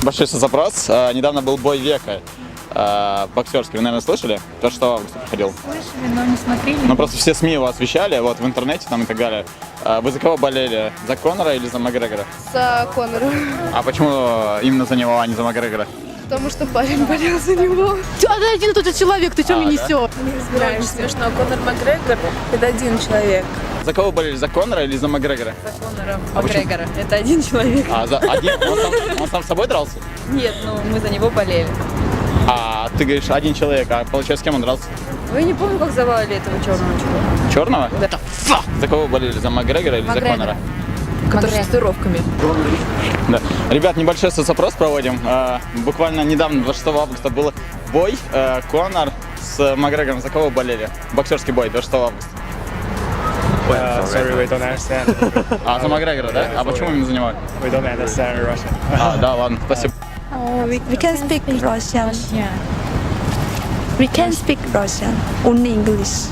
Большой запрос. Недавно был бой века боксерский. Вы, наверное, слышали? То, что в августе проходил. Слышали, но не смотрели. Ну, просто все СМИ его освещали, вот в интернете там и так далее. Вы за кого болели? За Конора или за Макгрегора? За Конора. А почему именно за него, а не за Макгрегора? Потому что парень болел за него. Это один и тот же человек, ты что мне несешь? Не разбираемся. Смешно. Конор Макгрегор – это один человек. За кого болели? За Конора или за Макгрегора? За Конора Макгрегора. Это один человек. А за один? Он сам с собой дрался? Нет, ну мы за него болели. А ты говоришь, один человек, а получается, с кем он дрался? Вы не помню, как звали этого черного чувака? Черного? Да. За кого вы болели? За Макгрегора или за Конора? Который с татуировками. Да. Ребят, небольшой соцопрос проводим. Буквально недавно, 26 августа, был бой Конор с Макгрегором. За кого болели? Боксерский бой, 26 августа. Sorry, we don't understand. А, за Макгрегора, да? А почему именно за него? We don't understand Russian. А, да, ладно, спасибо. We can speak Russian. We can speak Russian. Only English.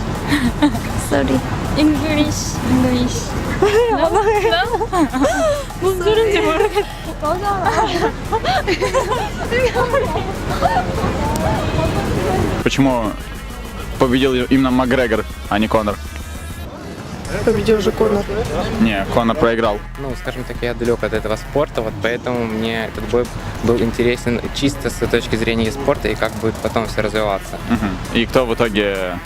Sorry. English. 무슨 소린지 모르겠어. Почему победил именно Макгрегор, а не Конор? Победил же Конор. Не, Конор проиграл. Ну, скажем так, я далек от этого спорта, вот поэтому мне этот бой был интересен чисто с точки зрения спорта и как будет потом все развиваться. Мгм. И кто в итоге...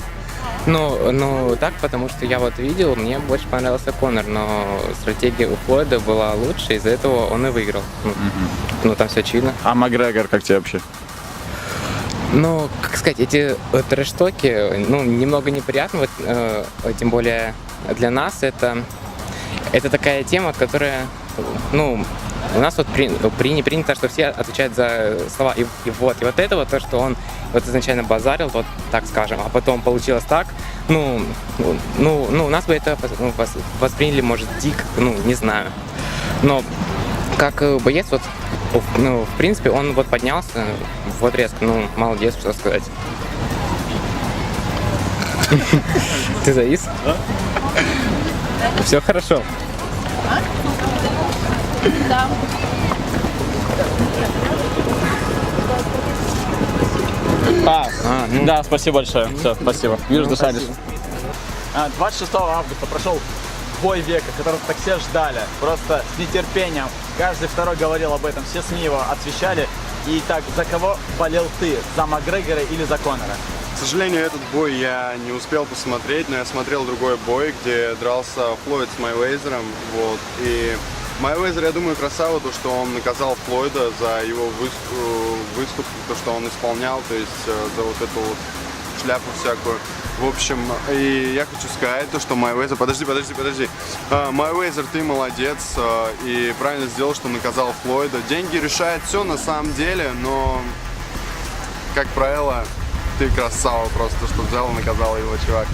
Ну, так, потому что я вот видел, мне больше понравился Конор, но стратегия у Флойда была лучше, из-за этого он и выиграл. Ну, там все очевидно. А Макгрегор как тебе вообще? Ну, как сказать, эти трэш-токи, ну, немного неприятно, вот, тем более для нас это такая тема, которая, ну, у нас вот принято, что все отвечают за слова. И вот это вот то, что он вот изначально базарил, вот так скажем, а потом получилось так, ну, у нас бы это восприняли, может, дико, ну, не знаю. Но как боец, вот, ну, в принципе, он вот поднялся, вот резко, ну, молодец, что сказать. Ты завис? Все хорошо. Да. Ну. Да, спасибо большое. Все, спасибо. Вижу, ты шаришь. 26 августа прошел бой века, который так все ждали. Просто с нетерпением. Каждый второй говорил об этом, все СМИ его освещали. И так, за кого болел ты? За Макгрегора или за Конора? К сожалению, этот бой я не успел посмотреть, но я смотрел другой бой, где дрался Флойд с Майвезером. Вот. И Майвезер, я думаю, красава, то, что он наказал Флойда за его выступ, то, что он исполнял, то есть за вот эту вот шляпу всякую. В общем, и я хочу сказать то, что Майвезер... Подожди. Майвезер, ты молодец и правильно сделал, что наказал Флойда. Деньги решают все на самом деле, но, как правило, ты красава просто, что взял и наказал его, чувак.